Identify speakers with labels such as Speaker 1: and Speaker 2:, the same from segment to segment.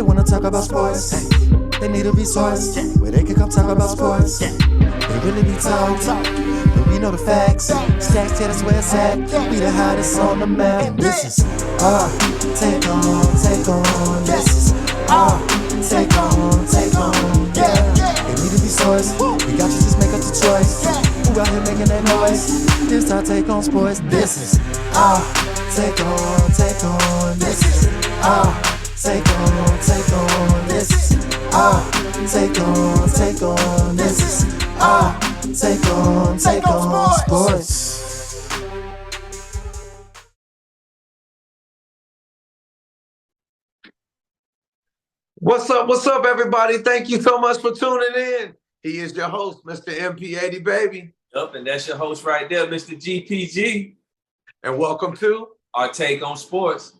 Speaker 1: wanna talk about sports. They need a resource where they can come talk about sports. They really be talk, but we know the facts. Stacks, yeah, that's where it's at. We the hottest on the map. This is take on. This is take on. Yeah, they need a resource. We got you, just make up the choice. Who out here making that noise? This our take on sports. This is take on. This is take on. This is take on. This is take on sports.
Speaker 2: What's up, everybody? Thank you so much for tuning in. He is your host, Mr. MP80Baby.
Speaker 3: Yup, and that's your host right there, Mr. GPG.
Speaker 2: And welcome to
Speaker 3: our Take on Sports.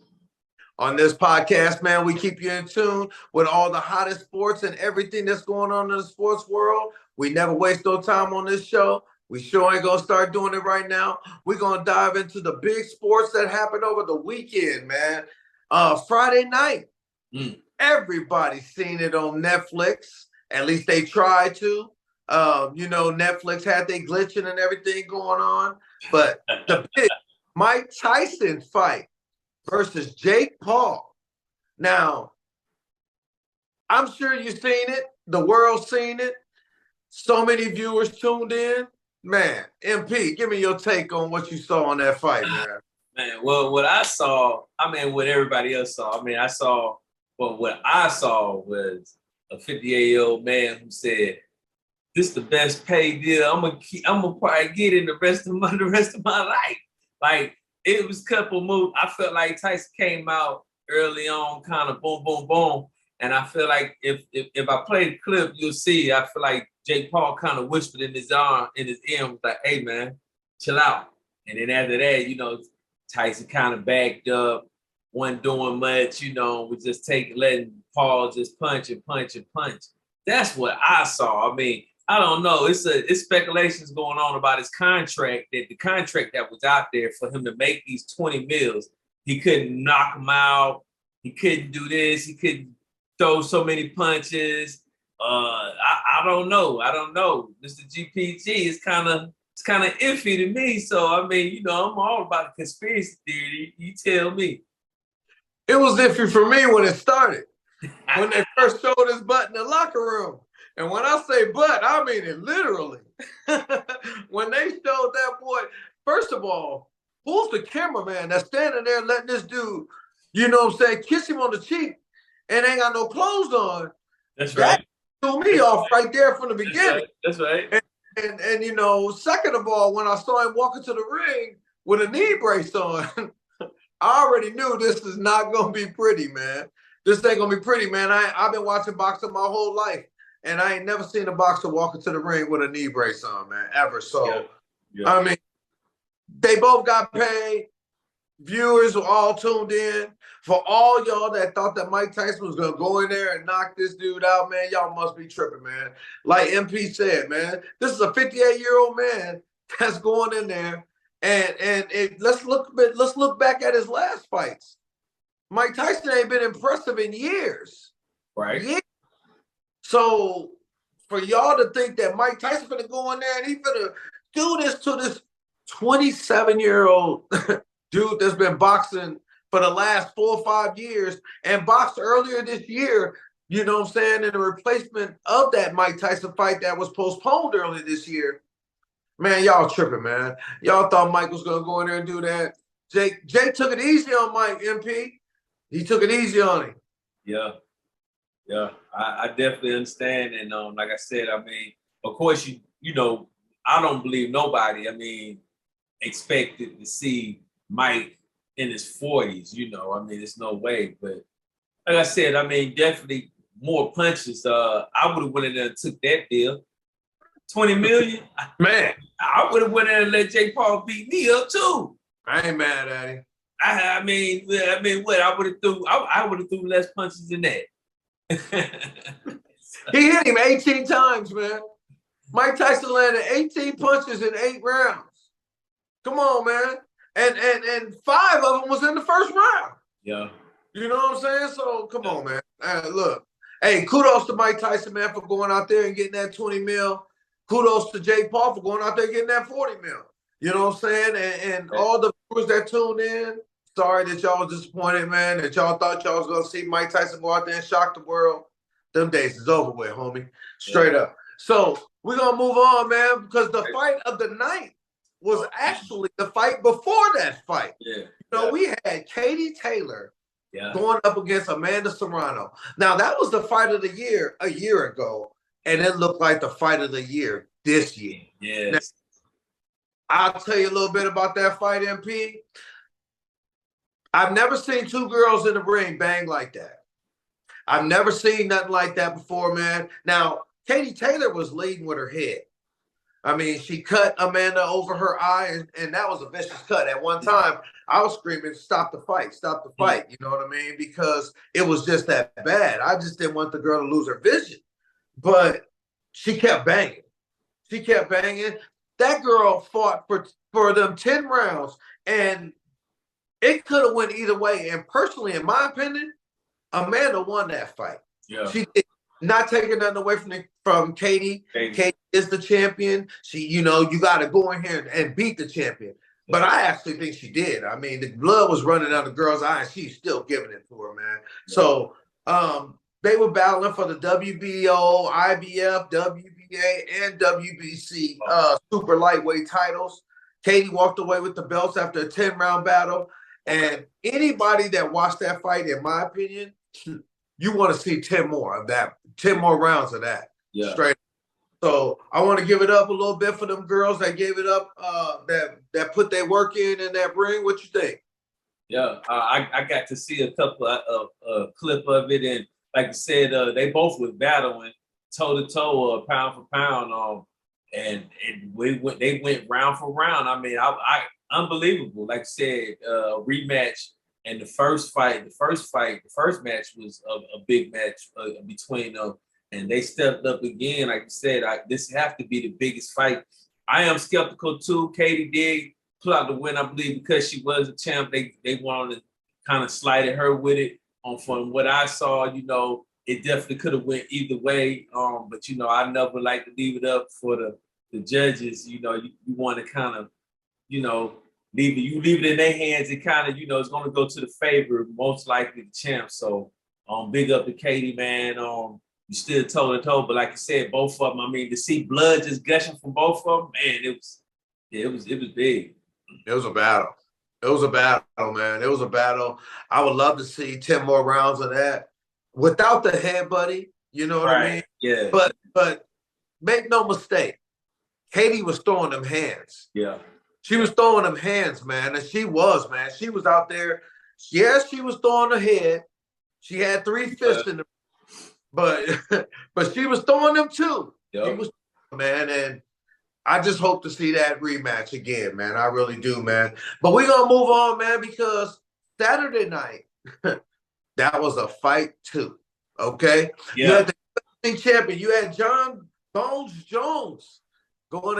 Speaker 2: On this podcast, man, we keep you in tune with all the hottest sports and everything that's going on in the sports world. We never waste no time on this show. We sure ain't gonna start doing it right now. We're gonna dive into the big sports that happened over the weekend, man. Friday night. Everybody's seen it on Netflix. At least they tried to. Netflix had their glitching and everything going on. But the big Mike Tyson fight versus Jake Paul. Now, I'm sure you've seen it. The world's seen it. So many viewers tuned in. Man, MP, give me your take on what you saw on that fight, man.
Speaker 3: Man, well, what I saw, what everybody else saw. What I saw was a 58-year-old man who said, "This is the best pay deal I'm gonna probably get in the rest of my life." Like, it was a couple moves. I felt like Tyson came out early on, kind of boom, boom, boom. And I feel like if I play the clip, you'll see. I feel like Jake Paul kind of whispered in his ear, and was like, "Hey, man, chill out." And then after that, Tyson kind of backed up. Wasn't doing much, was just letting Paul just punch and punch and punch. That's what I saw. I don't know. It's speculations going on about his contract, that the contract that was out there for him to make these 20 mils, he couldn't knock him out. He couldn't do this. He couldn't throw so many punches. I don't know. Mr. GPG is kind of iffy to me. So, I'm all about the conspiracy theory. You tell me.
Speaker 2: It was iffy for me when it started. When they first showed his butt in the locker room. And when I say butt, I mean it literally. When they showed that boy, first of all, who's the cameraman that's standing there letting this dude, kiss him on the cheek and ain't got no clothes on?
Speaker 3: That's right.
Speaker 2: That threw me off right there from the beginning.
Speaker 3: That's right.
Speaker 2: And second of all, when I saw him walking to the ring with a knee brace on, I already knew this is not going to be pretty, man. This ain't going to be pretty, man. I've been watching boxing my whole life, and I ain't never seen a boxer walking to the ring with a knee brace on, man, ever. So, yeah. They both got paid. Viewers were all tuned in. For all y'all that thought that Mike Tyson was going to go in there and knock this dude out, man, y'all must be tripping, man. Like MP said, man, this is a 58-year-old man that's going in there. Let's look back at his last fights. Mike Tyson ain't been impressive in years.
Speaker 3: Right.
Speaker 2: Years. So for y'all to think that Mike Tyson gonna go in there and he gonna do this to this 27-year-old dude that's been boxing for the last 4 or 5 years and boxed earlier this year, in the replacement of that Mike Tyson fight that was postponed earlier this year. Man, y'all tripping, man. Y'all thought Mike was going to go in there and do that. Jake took it easy on Mike, MP. He took it easy on him.
Speaker 3: Yeah. I definitely understand. And like I said, of course, I don't believe nobody, expected to see Mike in his 40s, there's no way. But like I said, definitely more punches. I would have went in there and took that deal. 20 million?
Speaker 2: Man.
Speaker 3: I would have went in and let Jake Paul beat me up too.
Speaker 2: I ain't mad at him.
Speaker 3: What? I would have threw less punches than that.
Speaker 2: He hit him 18 times, man. Mike Tyson landed 18 punches in 8 rounds. Come on, man. And 5 of them was in the first round.
Speaker 3: Yeah.
Speaker 2: You know what I'm saying? So come on, man. Look, hey, kudos to Mike Tyson, man, for going out there and getting that 20 mil. Kudos to Jake Paul for going out there and getting that 40 mil. You know what I'm saying? And all the viewers that tuned in, sorry that y'all was disappointed, man, that y'all thought y'all was going to see Mike Tyson go out there and shock the world. Them days is over with, homie. Straight up. So we're going to move on, man, because the fight of the night was actually the fight before that fight.
Speaker 3: Yeah.
Speaker 2: You know, we had Katie Taylor going up against Amanda Serrano. Now, that was the fight of the year a year ago, and it looked like the fight of the year this year.
Speaker 3: Yes.
Speaker 2: Now, I'll tell you a little bit about that fight, MP. I've never seen two girls in the ring bang like that. I've never seen nothing like that before, man. Now, Katie Taylor was leading with her head. I mean, she cut Amanda over her eye, and that was a vicious cut. At one time, I was screaming, stop the fight, stop the fight. You know what I mean? Because it was just that bad. I just didn't want the girl to lose her vision. But she kept banging. She kept banging. That girl fought for them 10 rounds, and it could have went either way. And personally, in my opinion, Amanda won that fight.
Speaker 3: Yeah.
Speaker 2: She did. Not taking nothing away from Katie. Katie is the champion. She, you know, you got to go in here and beat the champion. But I actually think she did. I mean, the blood was running out of the girl's eye, and she's still giving it to her, man. Yeah. So they were battling for the WBO, IBF, WBA, and WBC super lightweight titles. Katie walked away with the belts after a 10-round battle. And anybody that watched that fight, in my opinion, you want to see 10 more of that, 10 more rounds of that. Yeah. Straight. So I want to give it up a little bit for them girls that gave it up, that put their work in that ring. What you think?
Speaker 3: Yeah, I got to see a couple of clip of it, and like you said, they both was battling toe to toe, pound for pound, and they went round for round. I mean, I unbelievable. Like I said, rematch. And the first match was a big match between them. And they stepped up again. Like you said, this have to be the biggest fight. I am skeptical too. Katie did pull out the win, I believe, because she was a champ. They wanted to kind of slighted her with it. From what I saw, you know, it definitely could have went either way. But, you know, I never like to leave it up for the judges. You know, you want to kind of, you know, leave it in their hands. It kind of, you know, it's going to go to the favor, most likely the champ. So, big up to Katie, man. You still toe to toe, but like you said, both of them. I mean, to see blood just gushing from both of them, man, it was big.
Speaker 2: It was a battle. It was a battle, man. It was a battle. I would love to see 10 more rounds of that without the head, buddy. You know what I mean?
Speaker 3: Yeah.
Speaker 2: But make no mistake, Katie was throwing them hands.
Speaker 3: Yeah.
Speaker 2: She was throwing them hands, man, and she was, man. She was out there. Yes, she was throwing her head. She had 3 fists in the, but she was throwing them too.
Speaker 3: Yep.
Speaker 2: She was, man, and I just hope to see that rematch again, man. I really do, man. But we're gonna move on, man, because Saturday night, that was a fight too. Okay?
Speaker 3: Yeah.
Speaker 2: You had the champion. You had John Bones Jones going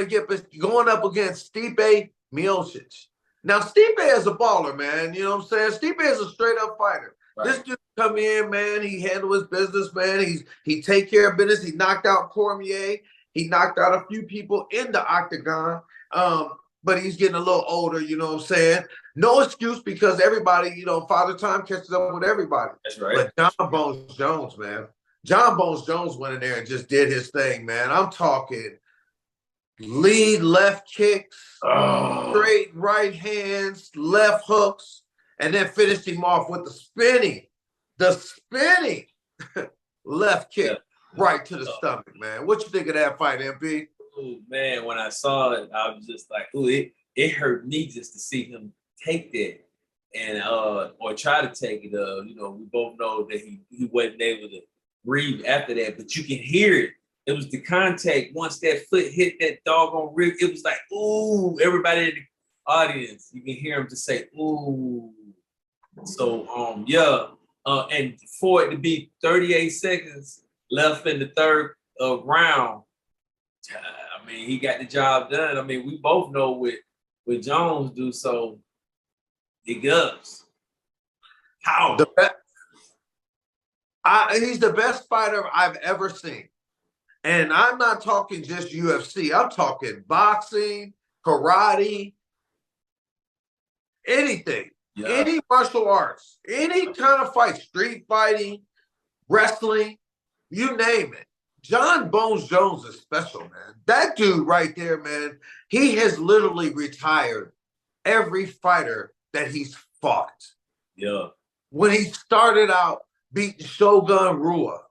Speaker 2: up against Stipe Miocic. Now, Stipe is a baller, man. You know what I'm saying? Stipe is a straight-up fighter. Right. This dude come in, man. He handled his business, man. He take care of business. He knocked out Cormier. He knocked out a few people in the octagon. But he's getting a little older, you know what I'm saying? No excuse, because everybody, you know, Father Time catches up with everybody.
Speaker 3: That's right.
Speaker 2: But John Bones Jones, man. John Bones Jones went in there and just did his thing, man. I'm talking lead left kicks, straight right hands, left hooks, and then finished him off with the spinning left kick right to the stomach, man. What you think of that fight, MP?
Speaker 3: Oh, man, when I saw it, I was just like, ooh, it hurt me just to see him take that and or try to take it. You know, we both know that he wasn't able to breathe after that, but you can hear it. It was the contact. Once that foot hit that doggone rib, it was like, ooh, everybody in the audience, you can hear him just say, ooh. So, and for it to be 38 seconds left in the third round, I mean, he got the job done. I mean, we both know what Jones do, so it goes. How?
Speaker 2: He's the best fighter I've ever seen. And I'm not talking just UFC. I'm talking boxing, karate, anything, any martial arts, any kind of fight, street fighting, wrestling, you name it. John Bones Jones is special, man. That dude right there, man, he has literally retired every fighter that he's fought.
Speaker 3: Yeah.
Speaker 2: When he started out beating Shogun Rua,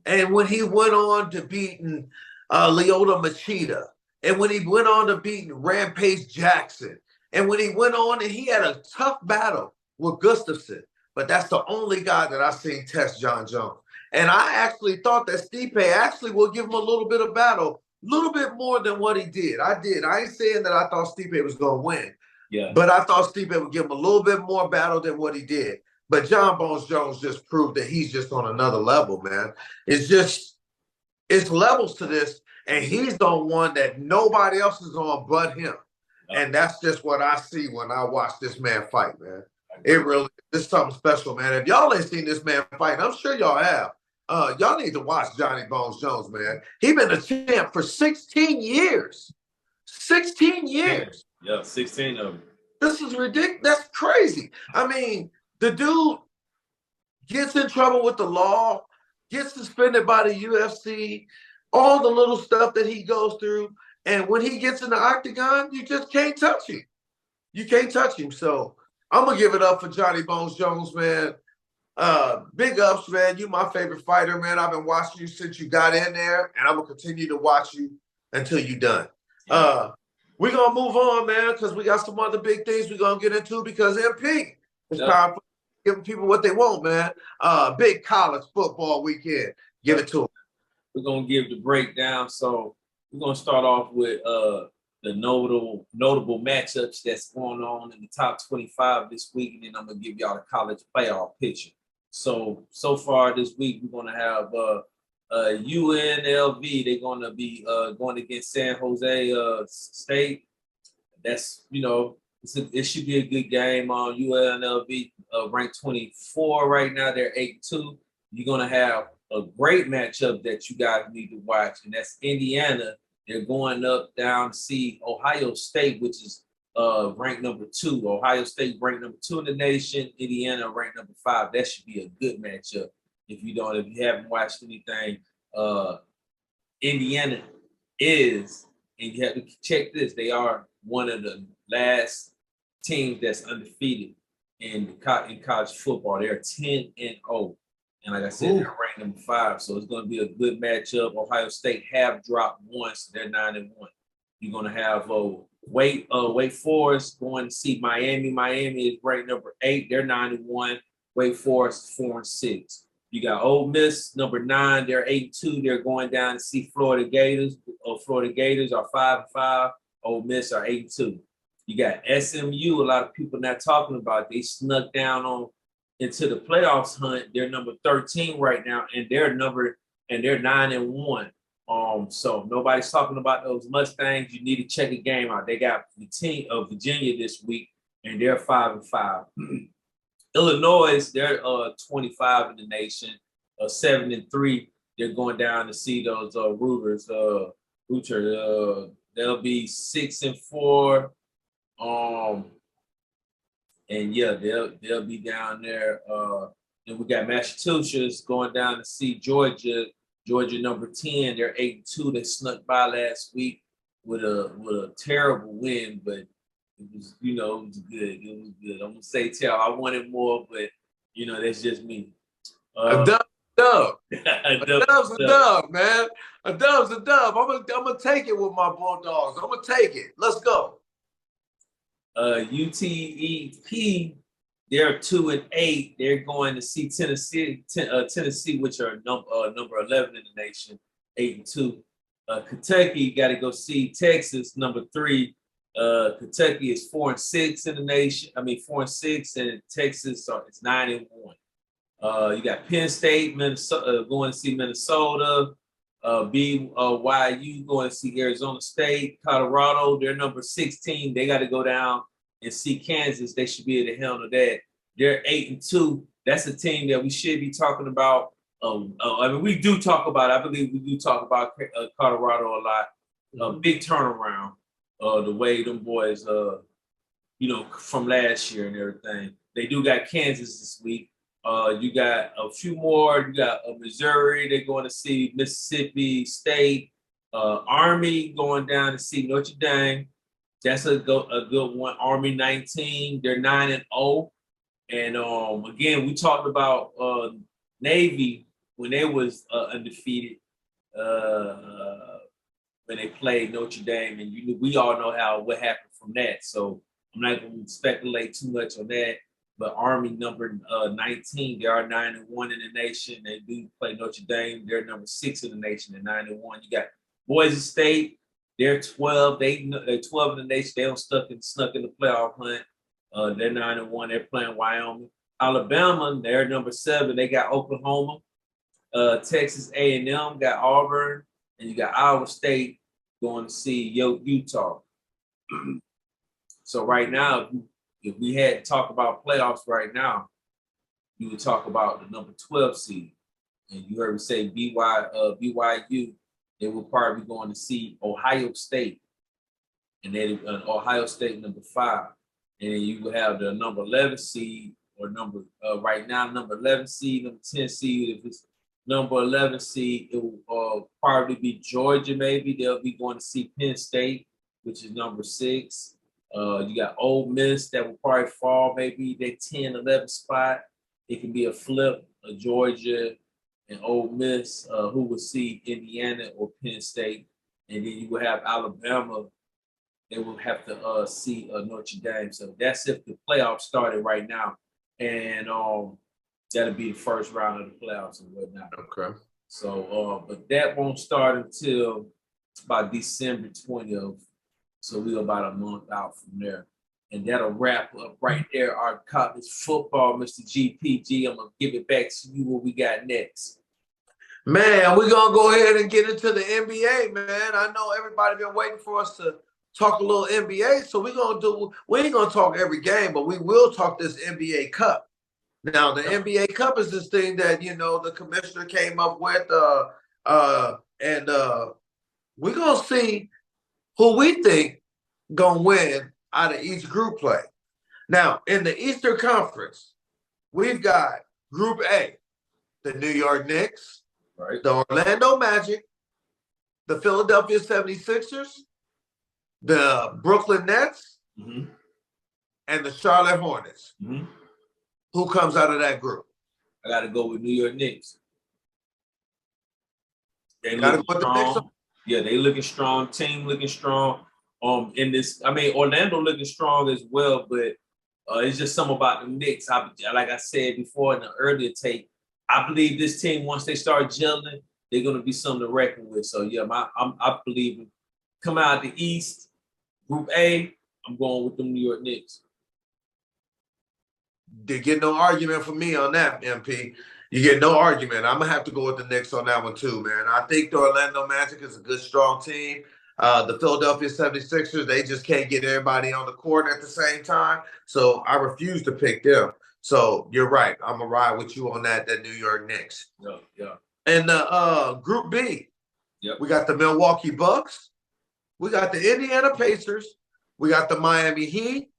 Speaker 2: and when he went on to beating Lyoto Machida, and when he went on to beating Rampage Jackson, and when he went on and he had a tough battle with Gustafsson, but that's the only guy that I've seen test John Jones. And I actually thought that Stipe actually will give him a little bit of battle, a little bit more than what he did. I did. I ain't saying that I thought Stipe was going to win.
Speaker 3: Yeah.
Speaker 2: But I thought Stipe would give him a little bit more battle than what he did. But John Bones Jones just proved that he's just on another level, man. It's levels to this, and he's the one that nobody else is on but him. And that's just what I see when I watch this man fight, man. It's something special, man. If y'all ain't seen this man fight, I'm sure y'all have. Y'all need to watch Johnny Bones Jones, man. He been a champ for 16 years. 16 years.
Speaker 3: Yeah, 16 of them.
Speaker 2: This is ridiculous. That's crazy. I mean, the dude gets in trouble with the law, gets suspended by the UFC, all the little stuff that he goes through. And when he gets in the octagon, you just can't touch him. You can't touch him. So I'm going to give it up for Johnny Bones Jones, man. Big ups, man. You my favorite fighter, man. I've been watching you since you got in there, and I'm going to continue to watch you until you're done. We're going to move on, man, because we got some other big things we're going to get into because MP, it's time for giving people what they want, man. Big college football weekend. Give it to them.
Speaker 3: We're going to give the breakdown. So we're going to start off with the notable matchups that's going on in the top 25 this week, and then I'm going to give y'all the college playoff picture. So far this week, we're going to have UNLV. They're going to be going against San Jose State. That's, it should be a good game. UNLV ranked 24 right now. They're 8-2. You're going to have a great matchup that you guys need to watch, and that's Indiana. They're going down to see Ohio State, which is ranked number 2. Ohio State ranked number 2 in the nation. Indiana ranked number 5. That should be a good matchup. If you haven't watched anything, Indiana is, and you have to check this, they are one of the last teams that's undefeated in college football. They're 10-0. And like I said, they're ranked number 5. So it's going to be a good matchup. Ohio State have dropped once. They're 9-1. You're going to have Wake Forest going to see Miami. Miami is ranked number 8. They're 9-1. Wake Forest 4-6. You got Ole Miss, number 9. They're 8-2. They're going down to see Florida Gators. Florida Gators are 5-5. Ole Miss are 8-2. You got SMU. A lot of people not talking about. They snuck down into the playoffs hunt. They're number 13 right now, and they're 9-1. So nobody's talking about those Mustangs. You need to check the game out. They got the team of Virginia this week, and they're 5-5. Illinois, they're 25 in the nation, 7-3. They're going down to see those Rooters. They'll be 6-4. And yeah, they'll be down there. Then we got Massachusetts going down to see Georgia. Georgia number 10. They're 8-2. They snuck by last week with a terrible win, but it was, it was good. It was good. I'm gonna say I wanted more, but that's just me.
Speaker 2: A dub. A dub's a dub, man. A dub's a dub. I'm gonna take it with my Bulldogs. I'm gonna take it. Let's go.
Speaker 3: UTEP, they're 2-8. They're going to see Tennessee, which are number 11 in the nation, 8-2. Kentucky got to go see Texas, number 3. Kentucky is 4-6 in the nation. 4-6, and Texas is 9-1. You got Penn State, Minnesota, going to see Minnesota. BYU going to see Arizona State. Colorado, they're number 16. They got to go down and see Kansas. They should be able to handle that. They're 8-2. That's a team that we should be talking about. I mean, we do talk about. I believe we do talk about Colorado a lot. Big turnaround. The way them boys, from last year and everything. They do got Kansas this week. You got a few more. You got Missouri. They're going to see Mississippi State. Army going down to see Notre Dame. That's a good one. Army 19. They're 9-0. And again, we talked about Navy when they was undefeated when they played Notre Dame, and we all know what happened from that. So I'm not going to speculate too much on that. But Army number 19, they are 9-1 in the nation. They do play Notre Dame. They're number 6 in the nation at 9-1. You got Boise State. They're 12. They're 12 in the nation. They don't snuck in the playoff hunt. They're 9-1. They're playing Wyoming. Alabama, they're number 7. They got Oklahoma. Texas A&M got Auburn, and you got Iowa State going to see Utah. So right now, if we had to talk about playoffs right now, you would talk about the number 12 seed. And you heard me say BYU, they will probably be going to see Ohio State. And then Ohio State number 5. And then you will have the number 11 seed or number 11 seed, number 10 seed. If it's number 11 seed, it will probably be Georgia maybe. They'll be going to see Penn State, which is number 6. You got Ole Miss that will probably fall maybe their 10, 11 spot. It can be a flip of Georgia and Ole Miss, who will see Indiana or Penn State. And then you will have Alabama. They will have to see Notre Dame. So that's if the playoffs started right now. And that'll be the first round of the playoffs and whatnot.
Speaker 2: Okay.
Speaker 3: So, but that won't start until about December 20th. So we're about a month out from there. And that'll wrap up right there our college football, Mr. GPG. I'm going to give it back to you what we got next.
Speaker 2: Man, we're going to go ahead and get into the NBA, man. I know everybody been waiting for us to talk a little NBA. So we ain't going to talk every game, but we will talk this NBA Cup. Now, the NBA Cup is this thing that, the commissioner came up with, and we're going to see who we think going to win out of each group play. Now, in the Eastern Conference, we've got Group A, the New York Knicks,
Speaker 3: right,
Speaker 2: the Orlando Magic, the Philadelphia 76ers, the Brooklyn Nets, and the Charlotte Hornets. Who comes out of that group?
Speaker 3: I got to go with New York Knicks. They
Speaker 2: got to
Speaker 3: looking
Speaker 2: go with
Speaker 3: strong.
Speaker 2: the Knicks.
Speaker 3: Yeah, they looking strong. Team looking strong. In this, Orlando looking strong as well, but it's just something about the Knicks. Like I said before in the earlier take, I believe this team, once they start gelling, they're going to be something to reckon with. So yeah, I believe it. Come out of the East, Group A, I'm going with the New York Knicks.
Speaker 2: You get no argument from me on that, MP. You get no argument. I'm going to have to go with the Knicks on that one too, man. I think the Orlando Magic is a good, strong team. The Philadelphia 76ers, they just can't get everybody on the court at the same time. So I refuse to pick them. So you're right. I'm going to ride with you on that New York Knicks.
Speaker 3: Yeah.
Speaker 2: And Group B,
Speaker 3: yep,
Speaker 2: we got the Milwaukee Bucks. We got the Indiana Pacers. We got the Miami Heat.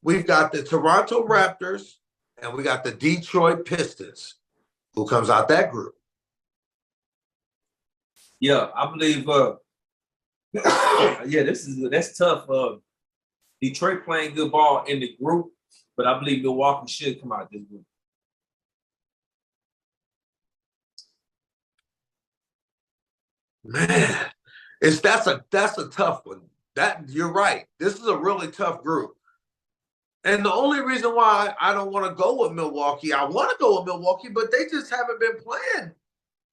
Speaker 2: We've got the Toronto Raptors. And we got the Detroit Pistons. Who comes out that group?
Speaker 3: Yeah, I believe that's tough. Detroit playing good ball in the group, but I believe Milwaukee should come out this group.
Speaker 2: Man, that's a tough one. That you're right. This is a really tough group. And the only reason why I don't want to go with Milwaukee, I want to go with Milwaukee, but they just haven't been playing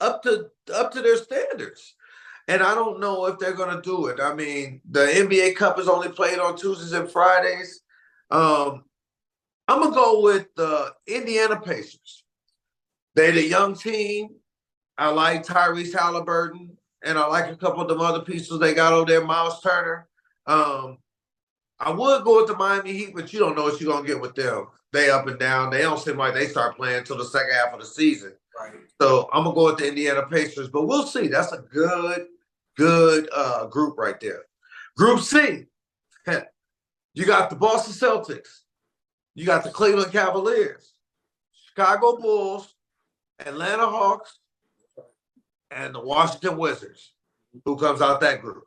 Speaker 2: up to their standards. And I don't know if they're going to do it. I mean, the NBA Cup is only played on Tuesdays and Fridays. I'm going to go with the Indiana Pacers. They're the young team. I like Tyrese Halliburton, and I like a couple of them other pieces they got over there, Miles Turner. I would go with the Miami Heat, but you don't know what you're going to get with them. they up and down. They don't seem like they start playing until the second half of the season.
Speaker 3: Right.
Speaker 2: So I'm gonna go with the Indiana Pacers, but we'll see. That's a good group right there. Group C, you got the Boston Celtics, you got the Cleveland Cavaliers, Chicago Bulls, Atlanta Hawks, and the Washington Wizards. Who comes out that group?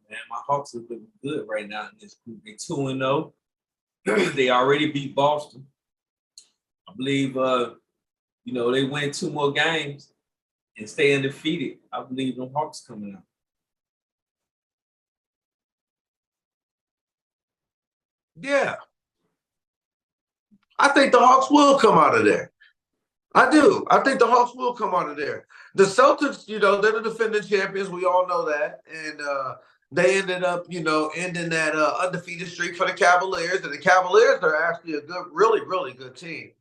Speaker 3: Man, my Hawks are looking good right now in this group. They're 2-0. They already beat Boston. I believe, they win 2 more games and stay undefeated. I believe the Hawks coming out.
Speaker 2: Yeah. I think the Hawks will come out of there. I do. I think the Hawks will come out of there. The Celtics, they're the defending champions. We all know that. And they ended up, ending that undefeated streak for the Cavaliers. And the Cavaliers are actually a good, really, really good team.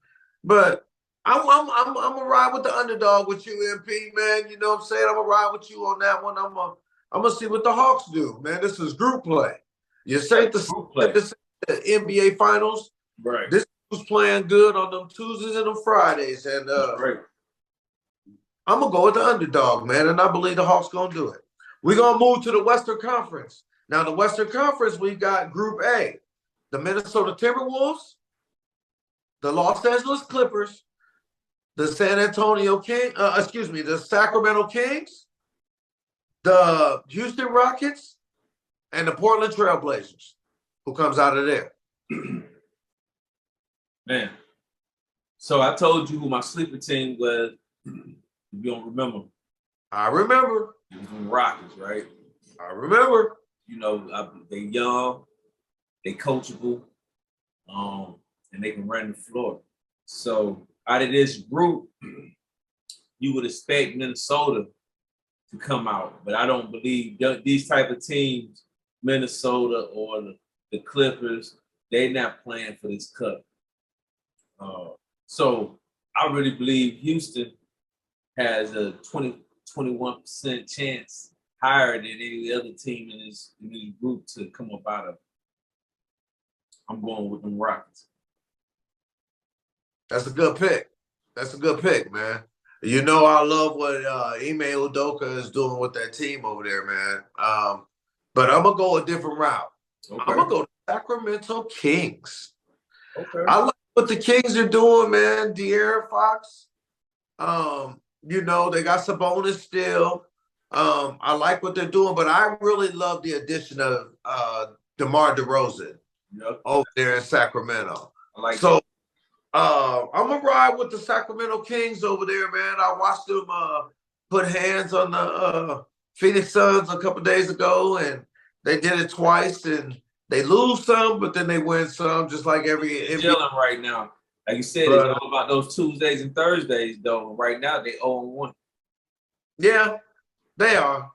Speaker 2: But I'm gonna ride with the underdog with you, MP, man. You know what I'm saying? I'm gonna ride with you on that one. I'm gonna see what the Hawks do, man. This is group play. You say the NBA Finals.
Speaker 3: Right.
Speaker 2: This was playing good on them Tuesdays and them Fridays, and
Speaker 3: right.
Speaker 2: I'm gonna go with the underdog, man, and I believe the Hawks gonna do it. We're gonna move to the Western Conference. Now, the Western Conference, we got Group A, the Minnesota Timberwolves, the Los Angeles Clippers, the the Sacramento Kings, the Houston Rockets, and the Portland Trail Blazers. Who comes out of there?
Speaker 3: Man, so I told you who my sleeper team was. You don't remember?
Speaker 2: I remember.
Speaker 3: It was the Rockets, right?
Speaker 2: I remember.
Speaker 3: They young, they coachable, and they can run the floor. So out of this group, you would expect Minnesota to come out, but I don't believe these type of teams, Minnesota or the Clippers, they're not playing for this cup. So I really believe Houston has a 21% chance higher than any other team in this group to come up out of it. I'm going with them Rockets.
Speaker 2: That's a good pick. That's a good pick, man. I love what Ime Udoka is doing with that team over there, man. But I'm going to go a different route. Okay. I'm going to go to Sacramento Kings.
Speaker 3: Okay.
Speaker 2: I like what the Kings are doing, man. De'Aaron Fox. They got Sabonis still. I like what they're doing, but I really love the addition of DeMar DeRozan over there in Sacramento.
Speaker 3: I like
Speaker 2: so. I'm gonna ride with the Sacramento Kings over there, man. I watched them put hands on the Phoenix Suns a couple days ago, and they did it twice. And they lose some, but then they win some, just like every.
Speaker 3: Chilling right now, like you said, it's all about those Tuesdays and Thursdays, though. Right now, they 0-1.
Speaker 2: Yeah, they are.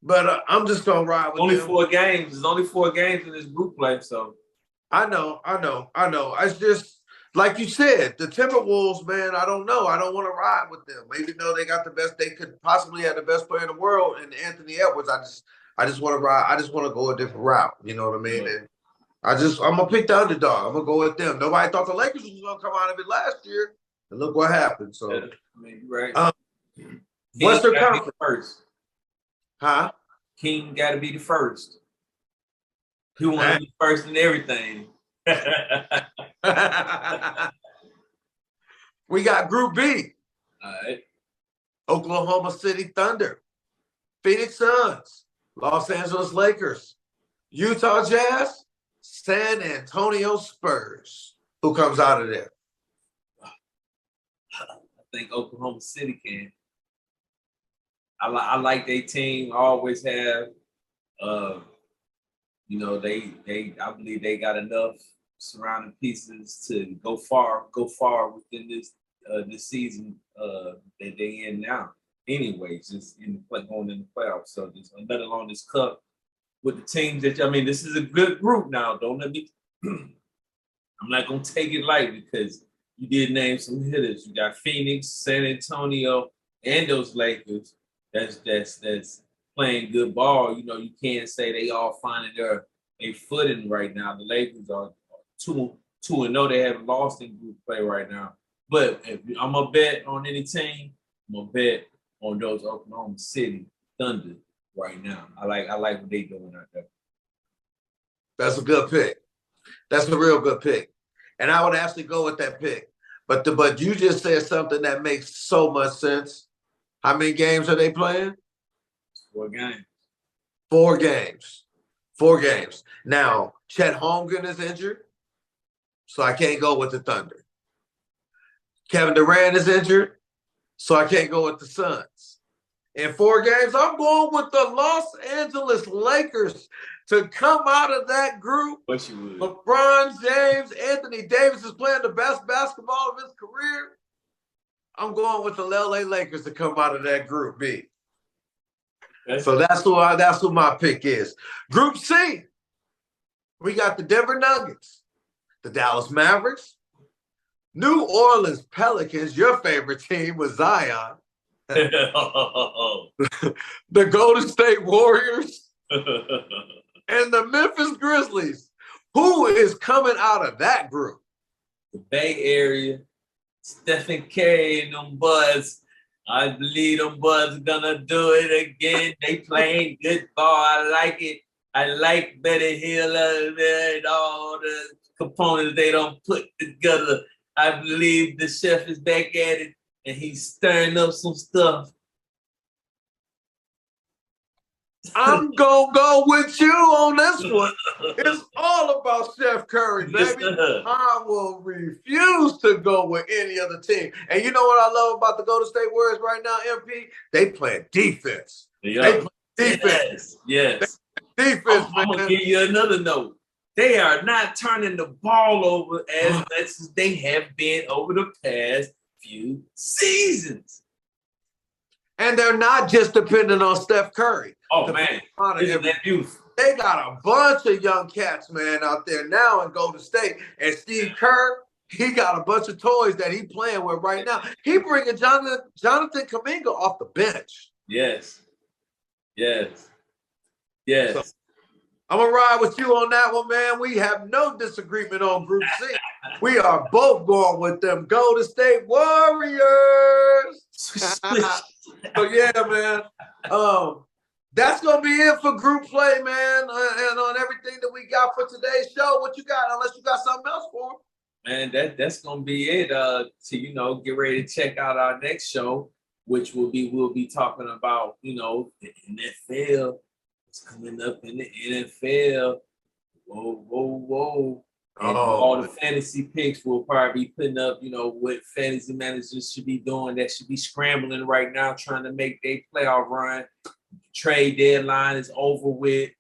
Speaker 2: But I'm just gonna ride with
Speaker 3: only
Speaker 2: them.
Speaker 3: 4 games. There's only 4 games in this group play, so.
Speaker 2: I know. It's just. Like you said, the Timberwolves, man, I don't know. I don't want to ride with them. Even though they got the best, they could possibly have the best player in the world in Anthony Edwards. I just want to ride. I just want to go a different route. You know what I mean? And I'm gonna pick the underdog. I'm gonna go with them. Nobody thought the Lakers was gonna come out of it last year, and look what happened. So,
Speaker 3: right.
Speaker 2: Western Conference
Speaker 3: first,
Speaker 2: huh?
Speaker 3: King got to be the first. He want to be first in everything.
Speaker 2: We got Group B.
Speaker 3: All right.
Speaker 2: Oklahoma City Thunder, Phoenix Suns, Los Angeles Lakers, Utah Jazz, San Antonio Spurs. Who comes out of there?
Speaker 3: I think Oklahoma City can. I like their team. Always have. I believe they got enough surrounding pieces to go far within this season that they in now. Anyways, just going in the playoffs. So just let alone this cup with the teams this is a good group now. Don't let me. I'm not gonna take it light because you did name some hitters. You got Phoenix, San Antonio, and those Lakers. That's playing good ball. You can't say they all finding their footing right now. The Lakers are two 2-0. They haven't lost in group play right now. But if I'm going to bet on any team, I'm going to bet on those Oklahoma City Thunder right now. I like what they're doing out there.
Speaker 2: That's a good pick. That's a real good pick. And I would actually go with that pick. But you just said something that makes so much sense. How many games are they playing?
Speaker 3: 4 games.
Speaker 2: 4 games. 4 games. Now, Chet Holmgren is injured, so I can't go with the Thunder. Kevin Durant is injured, so I can't go with the Suns. In 4 games, I'm going with the Los Angeles Lakers to come out of that group.
Speaker 3: What you would?
Speaker 2: LeBron James, Anthony Davis is playing the best basketball of his career. I'm going with the LA Lakers to come out of that group B. So that's who my pick is. Group C, we got the Denver Nuggets, the Dallas Mavericks, New Orleans Pelicans, your favorite team with Zion, the Golden State Warriors, and the Memphis Grizzlies. Who is coming out of that group?
Speaker 3: The Bay Area, Stephen Curry and them Buds. I believe them Buds are gonna do it again. They playing good ball. I like it. I like Betty Hill and all the components they don't put together. I believe the chef is back at it and he's stirring up some stuff.
Speaker 2: I'm going to go with you on this one. It's all about Steph Curry, baby.
Speaker 3: Yes,
Speaker 2: I will refuse to go with any other team. And you know what I love about the Golden State Warriors right now, MP? They play defense.
Speaker 3: Yeah.
Speaker 2: They play defense.
Speaker 3: Yes.
Speaker 2: Defense,
Speaker 3: I'm going to give you another note. They are not turning the ball over as much as they have been over the past few seasons.
Speaker 2: And they're not just dependent on Steph Curry.
Speaker 3: Oh, man. Isn't that beautiful?
Speaker 2: They got a bunch of young cats, man, out there now in Golden State. And Steve Kerr, he got a bunch of toys that he playing with right now. He bringing Jonathan Kuminga off the bench.
Speaker 3: Yes. So,
Speaker 2: I'm going to ride with you on that one, man. We have no disagreement on Group C. We are both going with them Golden State Warriors. So, yeah, man. That's going to be it for group play, man, and on everything that we got for today's show. What you got, unless you got something else for them?
Speaker 3: Man, that's going to be it to, get ready to check out our next show, which we'll be talking about, the NFL. It's coming up in the NFL. Whoa. And all the fantasy picks will probably be putting up, what fantasy managers should be doing that should be scrambling right now, trying to make their playoff run. Trade deadline is over with.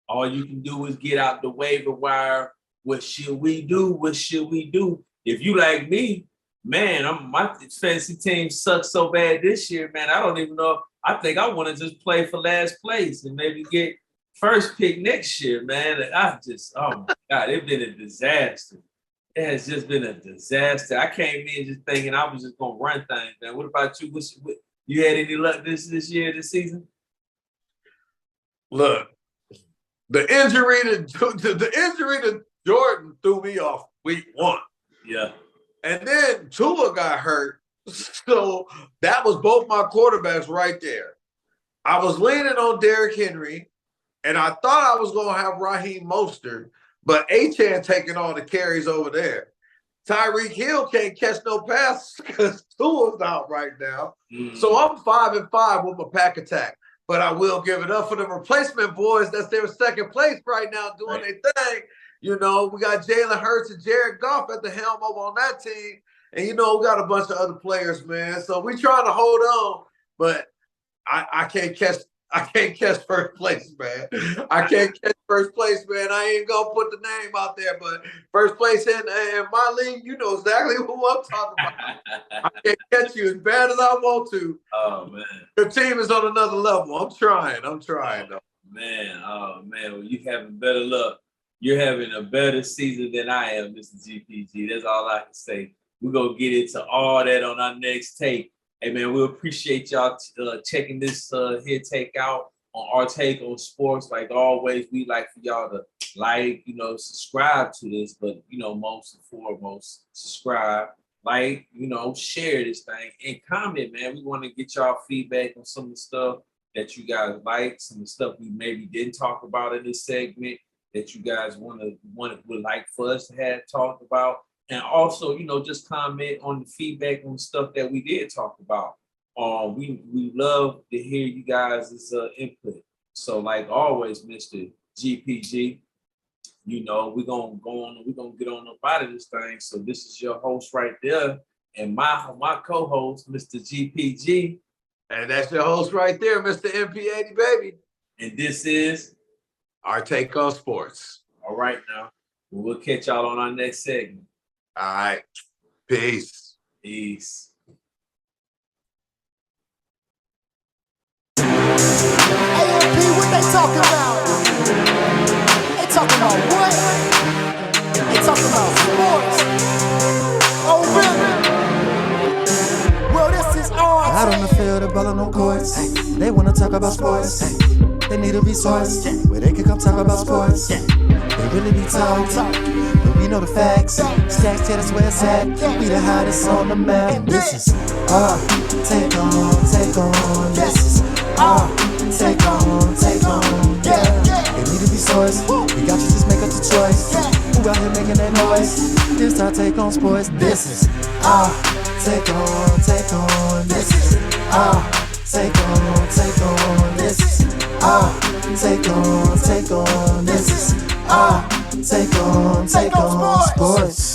Speaker 3: All you can do is get out the waiver wire. What should we do? If you like me, man, my fantasy team sucks so bad this year, man. I don't even know. I think I want to just play for last place and maybe get first pick next year, man. Oh my God, it's been a disaster. It has just been a disaster. I came in just thinking I was just going to run things, man. What about you? You had any luck this season?
Speaker 2: Look, the injury to Jordan threw me off week 1.
Speaker 3: Yeah.
Speaker 2: And then Tua got hurt. So that was both my quarterbacks right there. I was leaning on Derrick Henry, and I thought I was going to have Raheem Mostert, but Achane taking all the carries over there. Tyreek Hill can't catch no passes because Tua's out right now. So I'm 5-5 with my pack attack. But I will give it up for the replacement boys. That's their second place right now doing their thing. We got Jalen Hurts and Jared Goff at the helm over on that team. And, we got a bunch of other players, man. So we trying to hold on, but I can't catch first place, man. I can't catch first place, man. I ain't going to put the name out there, but first place in my league, you know exactly who I'm talking about. I can't catch you as bad as I want to.
Speaker 3: Oh, man.
Speaker 2: The team is on another level. I'm trying, though.
Speaker 3: Man, well, you having better luck. You're having a better season than I am, Mr. GPG. That's all I can say. We're going to get into all that on our next take. Hey, man, we appreciate y'all checking this here take out on our Take on Sports. Like always, we like for y'all to like, subscribe to this, but most and foremost, subscribe, like, share this thing and comment, man. We want to get y'all feedback on some of the stuff that you guys like, some of the stuff we maybe didn't talk about in this segment that you guys would like for us to have talked about. And also, just comment on the feedback on stuff that we did talk about. We love to hear you guys' input. So like always, Mr. GPG, we're gonna get on up out of this thing. So this is your host right there, and my co-host, Mr. GPG.
Speaker 2: And that's your host right there, Mr. MP80Baby.
Speaker 3: And this is
Speaker 2: our Take on Sports.
Speaker 3: All right now. We'll catch y'all on our next segment.
Speaker 2: All right. Peace.
Speaker 3: Peace.
Speaker 1: AMP, what they talking about? They talking about what? They talking about sports. Oh, really? Well, this is all. Out on the field, the ball on no courts. They wanna talk about sports. They need a resource where they can come talk about sports. They really be talking, but we know the facts. Stacks, yeah, that's where it's at. We the hottest on the map. And this is our take on. This is our take on. Yeah, they need a resource. We got you, just make up the choice. Who out here making that noise? This our take on sports. This is our take on. This is our take on. This is our take on. This is our take on sports.